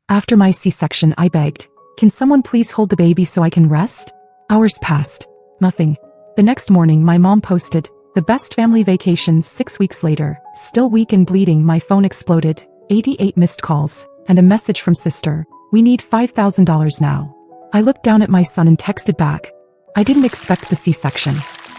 After my C-section, I begged, "Can someone please hold the baby so I can rest?" Hours passed. Nothing. The next morning, my mom posted, "The best family vacation." 6 weeks later, still weak and bleeding, my phone exploded, 88 missed calls, and a message from sister, "We need $5,000 now." I looked down at my son and texted back. I didn't expect the C-section.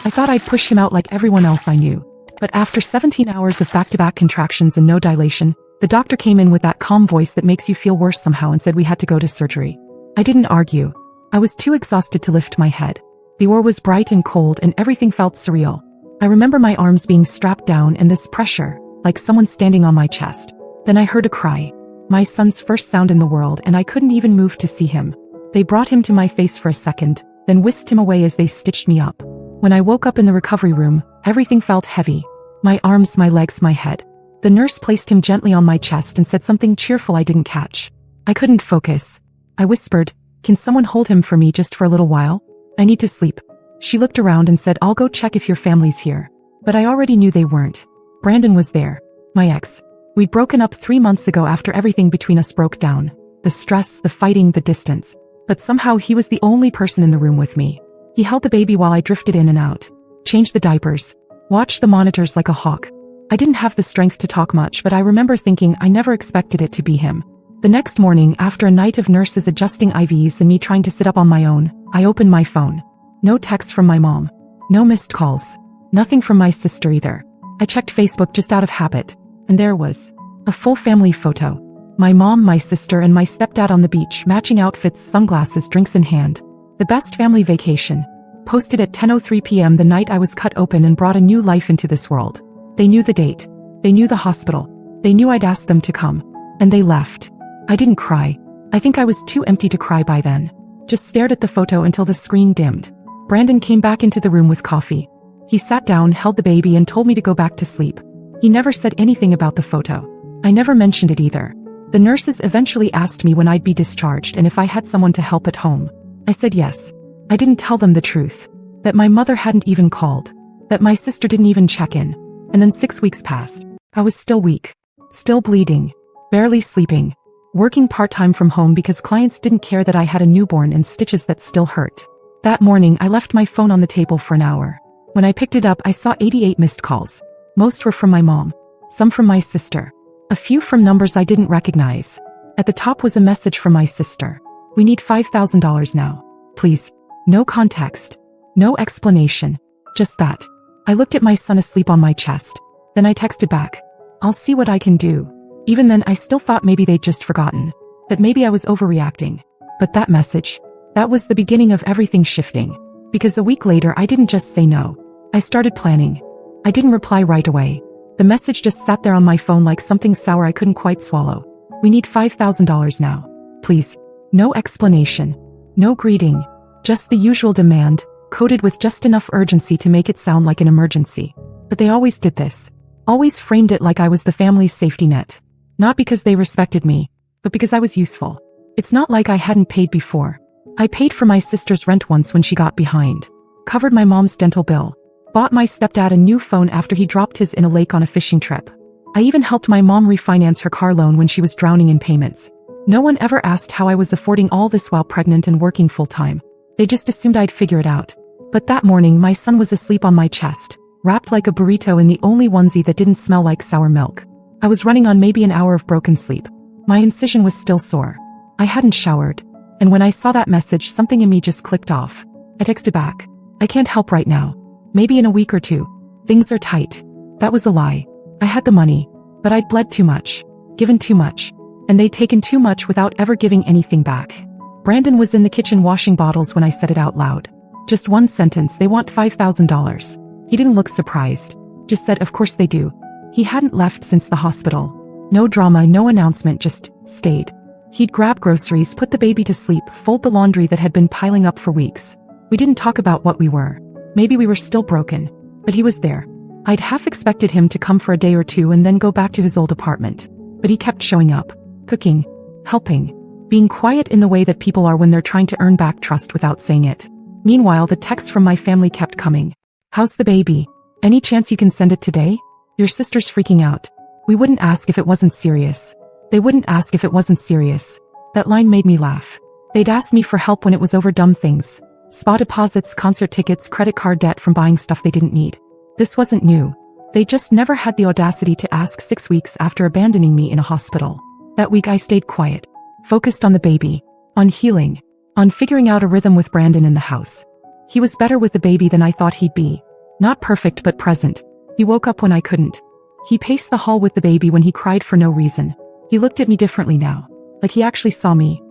I thought I'd push him out like everyone else I knew. But after 17 hours of back-to-back contractions and no dilation, the doctor came in with that calm voice that makes you feel worse somehow and said we had to go to surgery. I didn't argue. I was too exhausted to lift my head. The OR was bright and cold and everything felt surreal. I remember my arms being strapped down and this pressure, like someone standing on my chest. Then I heard a cry. My son's first sound in the world, and I couldn't even move to see him. They brought him to my face for a second, then whisked him away as they stitched me up. When I woke up in the recovery room, everything felt heavy. My arms, my legs, my head. The nurse placed him gently on my chest and said something cheerful I didn't catch. I couldn't focus. I whispered, "Can someone hold him for me just for a little while? I need to sleep." She looked around and said, "I'll go check if your family's here." But I already knew they weren't. Brandon was there. My ex. We'd broken up 3 months ago after everything between us broke down. The stress, the fighting, the distance. But somehow he was the only person in the room with me. He held the baby while I drifted in and out. Changed the diapers. Watched the monitors like a hawk. I didn't have the strength to talk much, but I remember thinking I never expected it to be him. The next morning, after a night of nurses adjusting IVs and me trying to sit up on my own, I opened my phone. No text from my mom. No missed calls. Nothing from my sister either. I checked Facebook just out of habit, and there was a full family photo. My mom, my sister, and my stepdad on the beach, matching outfits, sunglasses, drinks in hand. The best family vacation. Posted at 10:03 p.m. the night I was cut open and brought a new life into this world. They knew the date. They knew the hospital. They knew I'd asked them to come. And they left. I didn't cry. I think I was too empty to cry by then. Just stared at the photo until the screen dimmed. Brandon came back into the room with coffee. He sat down, held the baby, and told me to go back to sleep. He never said anything about the photo. I never mentioned it either. The nurses eventually asked me when I'd be discharged and if I had someone to help at home. I said yes. I didn't tell them the truth. That my mother hadn't even called. That my sister didn't even check in. And then 6 weeks passed. I was still weak. Still bleeding. Barely sleeping. Working part-time from home because clients didn't care that I had a newborn and stitches that still hurt. That morning, I left my phone on the table for an hour. When I picked it up, I saw 88 missed calls. Most were from my mom. Some from my sister. A few from numbers I didn't recognize. At the top was a message from my sister. "We need $5,000 now. Please." No context. No explanation. Just that. I looked at my son asleep on my chest. Then I texted back, "I'll see what I can do." Even then, I still thought maybe they'd just forgotten. That maybe I was overreacting. But that message, that was the beginning of everything shifting. Because a week later, I didn't just say no. I started planning. I didn't reply right away. The message just sat there on my phone like something sour I couldn't quite swallow. "We need $5,000 now. Please." No explanation. No greeting. Just the usual demand, coded with just enough urgency to make it sound like an emergency. But they always did this. Always framed it like I was the family's safety net. Not because they respected me, but because I was useful. It's not like I hadn't paid before. I paid for my sister's rent once when she got behind. Covered my mom's dental bill. Bought my stepdad a new phone after he dropped his in a lake on a fishing trip. I even helped my mom refinance her car loan when she was drowning in payments. No one ever asked how I was affording all this while pregnant and working full-time. They just assumed I'd figure it out. But that morning, my son was asleep on my chest, wrapped like a burrito in the only onesie that didn't smell like sour milk. I was running on maybe an hour of broken sleep. My incision was still sore. I hadn't showered. And when I saw that message, something in me just clicked off. I texted back, "I can't help right now. Maybe in a week or two. Things are tight." That was a lie. I had the money. But I'd bled too much. Given too much. And they'd taken too much without ever giving anything back. Brandon was in the kitchen washing bottles when I said it out loud. Just one sentence, "They want $5,000. He didn't look surprised. Just said, "Of course they do." He hadn't left since the hospital. No drama, no announcement, just stayed. He'd grab groceries, put the baby to sleep, fold the laundry that had been piling up for weeks. We didn't talk about what we were. Maybe we were still broken. But he was there. I'd half expected him to come for a day or two and then go back to his old apartment. But he kept showing up. Cooking. Helping. Being quiet in the way that people are when they're trying to earn back trust without saying it. Meanwhile, the texts from my family kept coming. "How's the baby? Any chance you can send it today? Your sister's freaking out." We wouldn't ask if it wasn't serious. They wouldn't ask if it wasn't serious. That line made me laugh. They'd ask me for help when it was over dumb things. Spa deposits, concert tickets, credit card debt from buying stuff they didn't need. This wasn't new. They just never had the audacity to ask 6 weeks after abandoning me in a hospital. That week I stayed quiet, focused on the baby, on healing, on figuring out a rhythm with Brandon in the house. He was better with the baby than I thought he'd be. Not perfect but present. He woke up when I couldn't. He paced the hall with the baby when he cried for no reason. He looked at me differently now, like he actually saw me.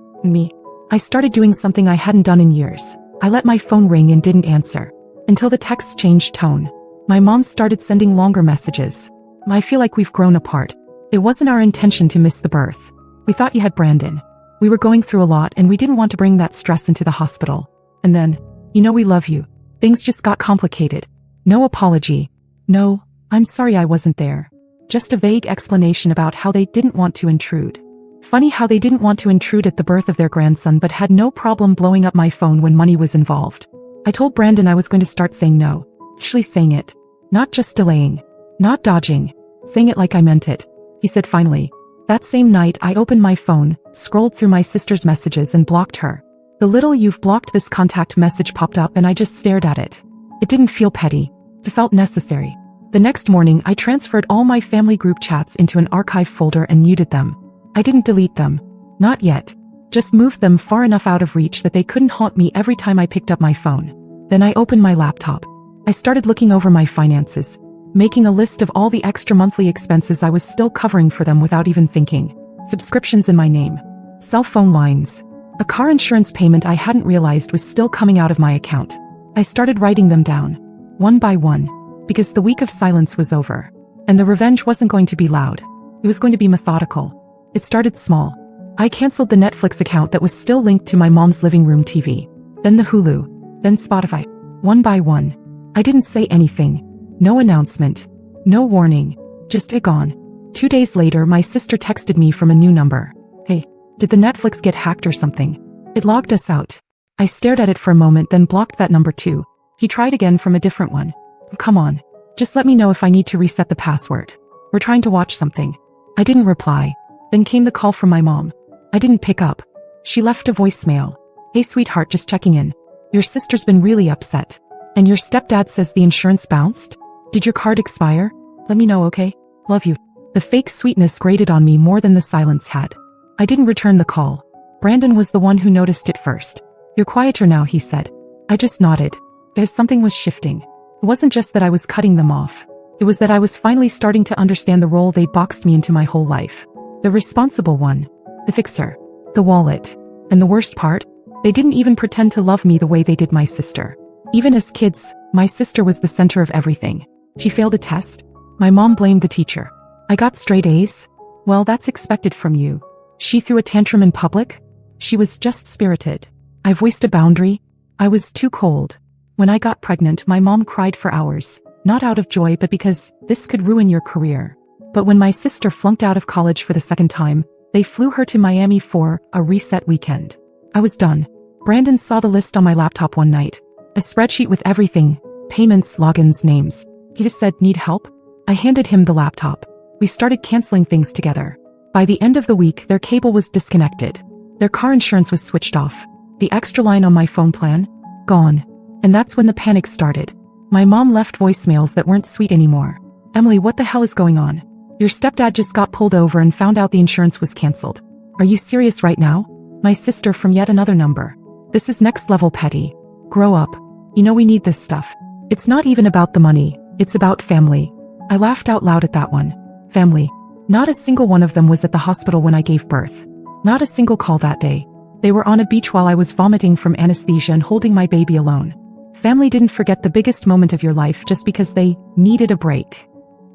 I started doing something I hadn't done in years. I let my phone ring and didn't answer. Until the texts changed tone. My mom started sending longer messages. I feel like we've grown apart. It wasn't our intention to miss the birth. We thought you had Brandon. We were going through a lot and we didn't want to bring that stress into the hospital. And then, we love you. Things just got complicated. No apology. No, I'm sorry I wasn't there. Just a vague explanation about how they didn't want to intrude. Funny how they didn't want to intrude at the birth of their grandson but had no problem blowing up my phone when money was involved. I told Brandon I was going to start saying no. Actually saying it. Not just delaying. Not dodging. Saying it like I meant it. He said finally. That same night I opened my phone, scrolled through my sister's messages and blocked her. The little "you've blocked this contact" message popped up and I just stared at it. It didn't feel petty. It felt necessary. The next morning I transferred all my family group chats into an archive folder and muted them. I didn't delete them. Not yet. Just moved them far enough out of reach that they couldn't haunt me every time I picked up my phone. Then I opened my laptop. I started looking over my finances, making a list of all the extra monthly expenses I was still covering for them without even thinking. Subscriptions in my name. Cell phone lines. A car insurance payment I hadn't realized was still coming out of my account. I started writing them down, one by one, because the week of silence was over. And the revenge wasn't going to be loud. It was going to be methodical. It started small. I canceled the Netflix account that was still linked to my mom's living room TV. Then the Hulu. Then Spotify. One by one. I didn't say anything. No announcement. No warning. Just gone. 2 days later, my sister texted me from a new number. Hey, did the Netflix get hacked or something? It logged us out. I stared at it for a moment then blocked that number too. He tried again from a different one. Come on. Just let me know if I need to reset the password. We're trying to watch something. I didn't reply. Then came the call from my mom. I didn't pick up. She left a voicemail. Hey sweetheart, just checking in. Your sister's been really upset. And your stepdad says the insurance bounced? Did your card expire? Let me know, okay? Love you. The fake sweetness grated on me more than the silence had. I didn't return the call. Brandon was the one who noticed it first. You're quieter now, he said. I just nodded. Because something was shifting. It wasn't just that I was cutting them off. It was that I was finally starting to understand the role they'd boxed me into my whole life. The responsible one. The fixer. The wallet. And the worst part? They didn't even pretend to love me the way they did my sister. Even as kids, my sister was the center of everything. She failed a test. My mom blamed the teacher. I got straight A's. Well, that's expected from you. She threw a tantrum in public. She was just spirited. I voiced a boundary. I was too cold. When I got pregnant, my mom cried for hours. Not out of joy but because this could ruin your career. But when my sister flunked out of college for the second time, they flew her to Miami for a reset weekend. I was done. Brandon saw the list on my laptop one night. A spreadsheet with everything. Payments, logins, names. He just said, need help? I handed him the laptop. We started canceling things together. By the end of the week, their cable was disconnected. Their car insurance was switched off. The extra line on my phone plan? Gone. And that's when the panic started. My mom left voicemails that weren't sweet anymore. Emily, what the hell is going on? Your stepdad just got pulled over and found out the insurance was canceled. Are you serious right now? My sister from yet another number. This is next level petty. Grow up. We need this stuff. It's not even about the money. It's about family. I laughed out loud at that one. Family. Not a single one of them was at the hospital when I gave birth. Not a single call that day. They were on a beach while I was vomiting from anesthesia and holding my baby alone. Family didn't forget the biggest moment of your life just because they needed a break.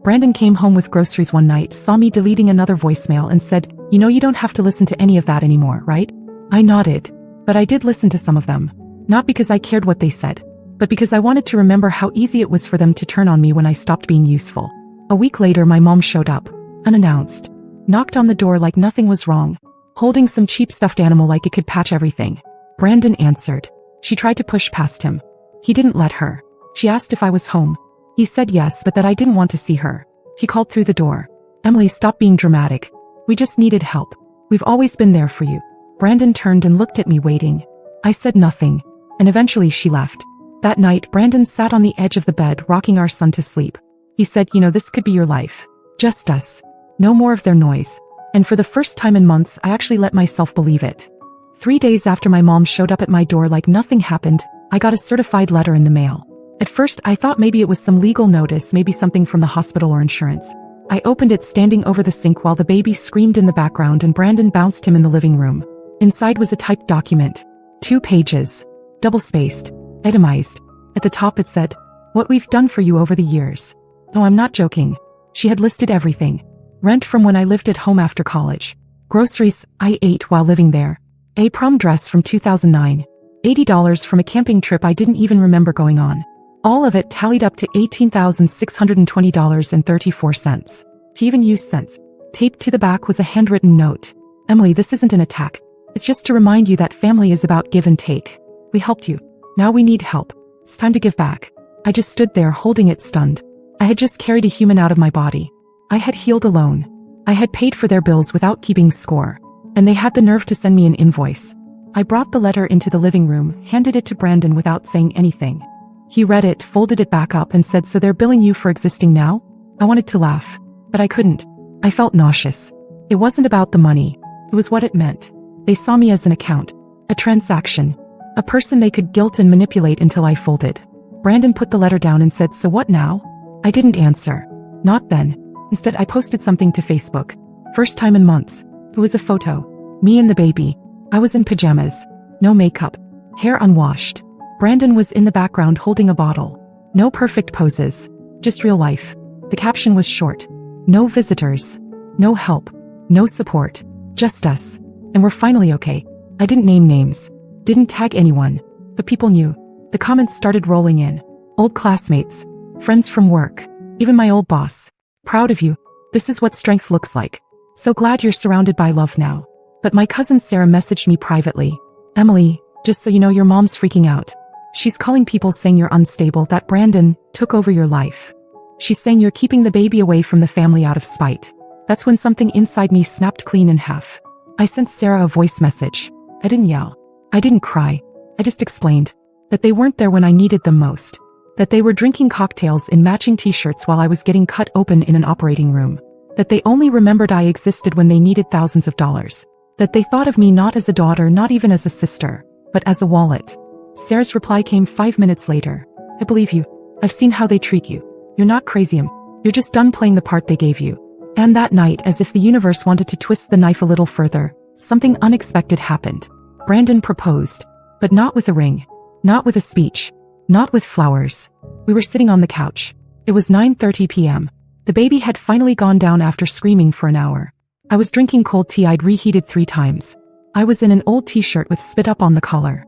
Brandon came home with groceries one night, saw me deleting another voicemail and said, you don't have to listen to any of that anymore, right? I nodded. But I did listen to some of them. Not because I cared what they said, but because I wanted to remember how easy it was for them to turn on me when I stopped being useful. A week later, my mom showed up, unannounced. Knocked on the door like nothing was wrong, holding some cheap stuffed animal like it could patch everything. Brandon answered. She tried to push past him. He didn't let her. She asked if I was home. He said yes, but that I didn't want to see her. He called through the door. Emily, stop being dramatic. We just needed help. We've always been there for you. Brandon turned and looked at me waiting. I said nothing, and eventually she left. That night, Brandon sat on the edge of the bed rocking our son to sleep. He said, this could be your life. Just us. No more of their noise. And for the first time in months, I actually let myself believe it. 3 days after my mom showed up at my door like nothing happened, I got a certified letter in the mail. At first, I thought maybe it was some legal notice, maybe something from the hospital or insurance. I opened it standing over the sink while the baby screamed in the background and Brandon bounced him in the living room. Inside was a typed document. 2 pages. Double-spaced. Itemized. At the top it said, "What we've done for you over the years." No, I'm not joking. She had listed everything. Rent from when I lived at home after college. Groceries I ate while living there. A prom dress from 2009. $80 from a camping trip I didn't even remember going on. All of it tallied up to $18,620.34. He even used cents. Taped to the back was a handwritten note. "Emily, this isn't an attack. It's just to remind you that family is about give and take. We helped you. Now we need help. It's time to give back." I just stood there holding it stunned. I had just carried a human out of my body. I had healed alone. I had paid for their bills without keeping score. And they had the nerve to send me an invoice. I brought the letter into the living room, handed it to Brandon without saying anything. He read it, folded it back up and said, "So they're billing you for existing now?" I wanted to laugh, but I couldn't. I felt nauseous. It wasn't about the money. It was what it meant. They saw me as an account, a transaction, a person they could guilt and manipulate until I folded. Brandon put the letter down and said, "So what now?" I didn't answer. Not then. Instead, I posted something to Facebook. First time in months. It was a photo. Me and the baby. I was in pajamas. No makeup. Hair unwashed. Brandon was in the background holding a bottle. No perfect poses. Just real life. The caption was short. No visitors. No help. No support. Just us. And we're finally okay. I didn't name names. Didn't tag anyone. But people knew. The comments started rolling in. Old classmates. Friends from work. Even my old boss. "Proud of you. This is what strength looks like. So glad you're surrounded by love now." But my cousin Sarah messaged me privately. "Emily, just so you know, your mom's freaking out. She's calling people saying you're unstable, that Brandon took over your life. She's saying you're keeping the baby away from the family out of spite." That's when something inside me snapped clean in half. I sent Sarah a voice message. I didn't yell. I didn't cry. I just explained that they weren't there when I needed them most. That they were drinking cocktails in matching t-shirts while I was getting cut open in an operating room. That they only remembered I existed when they needed thousands of dollars. That they thought of me not as a daughter, not even as a sister, but as a wallet. Sarah's reply came 5 minutes later. "I believe you. I've seen how they treat you. You're not crazy, you're just done playing the part they gave you." And that night, as if the universe wanted to twist the knife a little further, something unexpected happened. Brandon proposed. But not with a ring. Not with a speech. Not with flowers. We were sitting on the couch. It was 9:30 p.m. The baby had finally gone down after screaming for an hour. I was drinking cold tea I'd reheated 3 times. I was in an old t-shirt with spit up on the collar.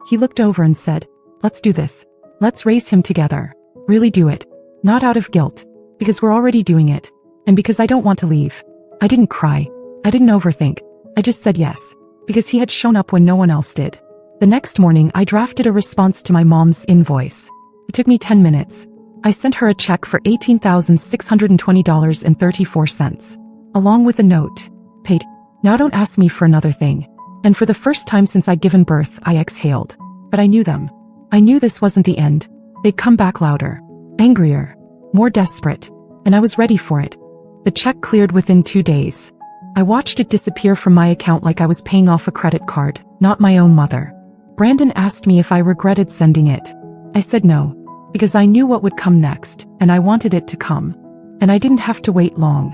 He looked over and said, "Let's do this. Let's raise him together. Really do it. Not out of guilt. Because we're already doing it. And because I don't want to leave." I didn't cry. I didn't overthink. I just said yes. Because he had shown up when no one else did. The next morning, I drafted a response to my mom's invoice. It took me 10 minutes. I sent her a check for $18,620.34. Along with a note. "Paid. Now don't ask me for another thing." And for the first time since I'd given birth, I exhaled. But I knew them. I knew this wasn't the end. They'd come back louder. Angrier. More desperate. And I was ready for it. The check cleared within 2 days. I watched it disappear from my account like I was paying off a credit card, not my own mother. Brandon asked me if I regretted sending it. I said no. Because I knew what would come next, and I wanted it to come. And I didn't have to wait long.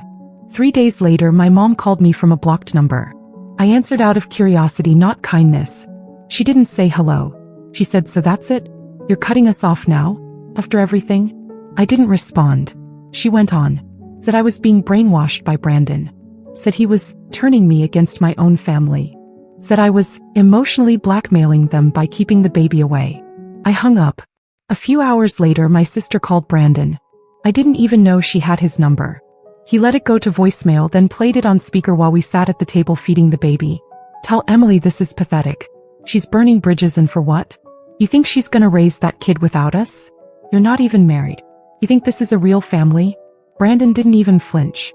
3 days later, my mom called me from a blocked number. I answered out of curiosity, not kindness. She didn't say hello. She said, "So that's it? You're cutting us off now? After everything?" I didn't respond. She went on. Said I was being brainwashed by Brandon. Said he was turning me against my own family. Said I was emotionally blackmailing them by keeping the baby away. I hung up. A few hours later, my sister called Brandon. I didn't even know she had his number. He let it go to voicemail, then played it on speaker while we sat at the table feeding the baby. "Tell Emily this is pathetic. She's burning bridges, and for what? You think she's gonna raise that kid without us? You're not even married. You think this is a real family?" Brandon didn't even flinch.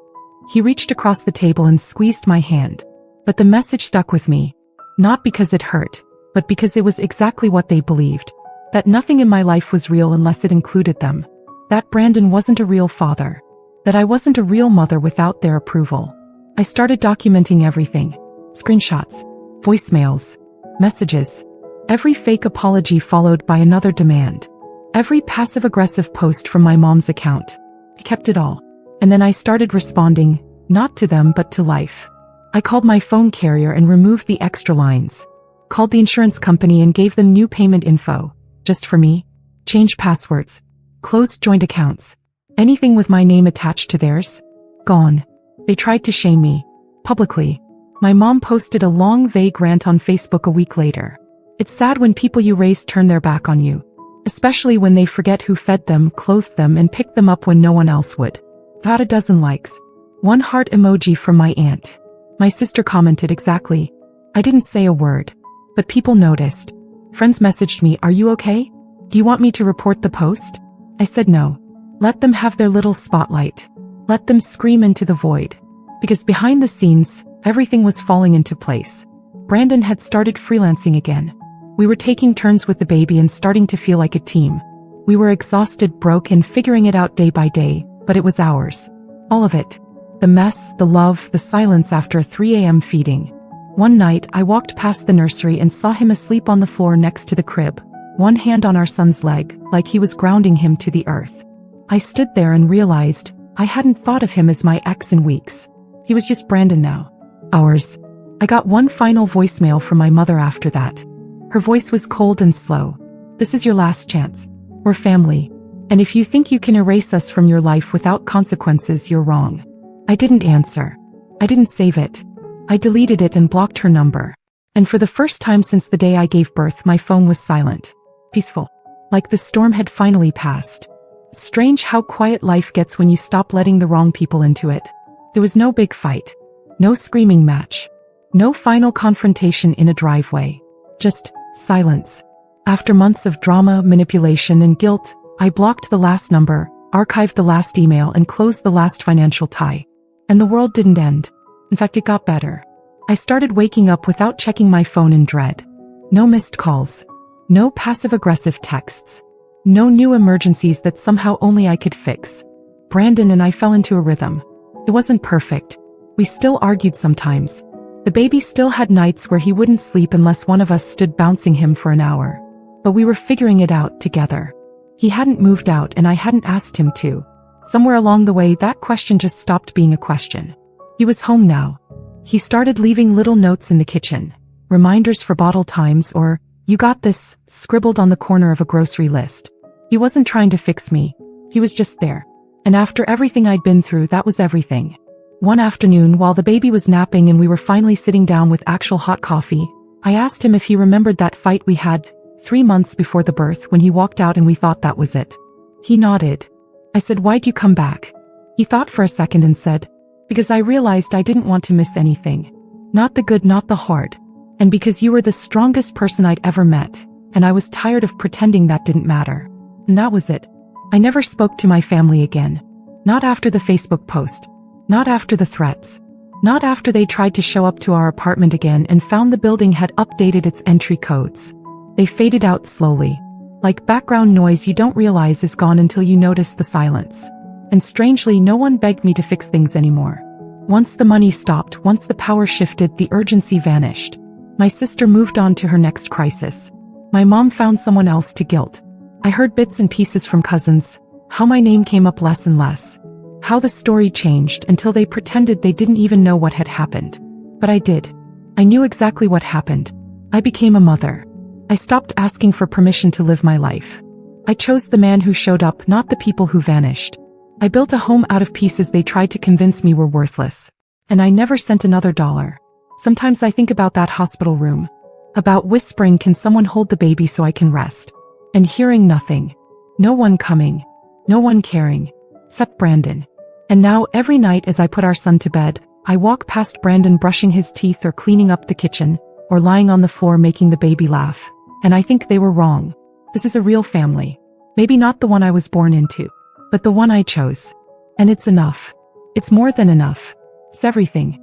He reached across the table and squeezed my hand. But the message stuck with me. Not because it hurt, but because it was exactly what they believed. That nothing in my life was real unless it included them. That Brandon wasn't a real father. That I wasn't a real mother without their approval. I started documenting everything. Screenshots, voicemails, messages. Every fake apology followed by another demand. Every passive-aggressive post from my mom's account. I kept it all. And then I started responding, not to them but to life. I called my phone carrier and removed the extra lines. Called the insurance company and gave them new payment info. Just for me. Changed passwords. Closed joint accounts. Anything with my name attached to theirs. Gone. They tried to shame me. Publicly. My mom posted a long vague rant on Facebook a week later. It's sad when people you raise turn their back on you. Especially when they forget who fed them, clothed them, and picked them up when no one else would. Got a dozen likes. 1 heart emoji from my aunt. My sister commented exactly. I didn't say a word. But people noticed. Friends messaged me, "Are you okay? Do you want me to report the post?" I said no. Let them have their little spotlight. Let them scream into the void. Because behind the scenes, everything was falling into place. Brandon had started freelancing again. We were taking turns with the baby and starting to feel like a team. We were exhausted, broke, and figuring it out day by day, but it was ours. All of it. The mess, the love, the silence after a 3 a.m. feeding. One night, I walked past the nursery and saw him asleep on the floor next to the crib, one hand on our son's leg, like he was grounding him to the earth. I stood there and realized I hadn't thought of him as my ex in weeks. He was just Brandon now. Ours. I got one final voicemail from my mother after that. Her voice was cold and slow. "This is your last chance. We're family. And if you think you can erase us from your life without consequences, you're wrong." I didn't answer. I didn't save it. I deleted it and blocked her number. And for the first time since the day I gave birth, my phone was silent. Peaceful. Like the storm had finally passed. Strange how quiet life gets when you stop letting the wrong people into it. There was no big fight. No screaming match. No final confrontation in a driveway. Just silence. After months of drama, manipulation, and guilt, I blocked the last number, archived the last email, and closed the last financial tie. And the world didn't end. In fact, it got better. I started waking up without checking my phone in dread. No missed calls. No passive-aggressive texts. No new emergencies that somehow only I could fix. Brandon and I fell into a rhythm. It wasn't perfect. We still argued sometimes. The baby still had nights where he wouldn't sleep unless one of us stood bouncing him for an hour. But we were figuring it out together. He hadn't moved out and I hadn't asked him to. Somewhere along the way, that question just stopped being a question. He was home now. He started leaving little notes in the kitchen. Reminders for bottle times or, "You got this," scribbled on the corner of a grocery list. He wasn't trying to fix me. He was just there. And after everything I'd been through, that was everything. One afternoon, while the baby was napping and we were finally sitting down with actual hot coffee, I asked him if he remembered that fight we had 3 months before the birth when he walked out and we thought that was it. He nodded. I said, "Why'd you come back?" He thought for a second and said, "Because I realized I didn't want to miss anything. Not the good, not the hard. And because you were the strongest person I'd ever met, and I was tired of pretending that didn't matter." And that was it. I never spoke to my family again. Not after the Facebook post. Not after the threats. Not after they tried to show up to our apartment again and found the building had updated its entry codes. They faded out slowly. Like background noise you don't realize is gone until you notice the silence. And strangely, no one begged me to fix things anymore. Once the money stopped, once the power shifted, the urgency vanished. My sister moved on to her next crisis. My mom found someone else to guilt. I heard bits and pieces from cousins, how my name came up less and less. How the story changed until they pretended they didn't even know what had happened. But I did. I knew exactly what happened. I became a mother. I stopped asking for permission to live my life. I chose the man who showed up, not the people who vanished. I built a home out of pieces they tried to convince me were worthless. And I never sent another dollar. Sometimes I think about that hospital room. About whispering, "Can someone hold the baby so I can rest?" And hearing nothing. No one coming. No one caring. Except Brandon. And now every night as I put our son to bed, I walk past Brandon brushing his teeth or cleaning up the kitchen, or lying on the floor making the baby laugh. And I think they were wrong. This is a real family. Maybe not the one I was born into, but the one I chose. And it's enough. It's more than enough. It's everything.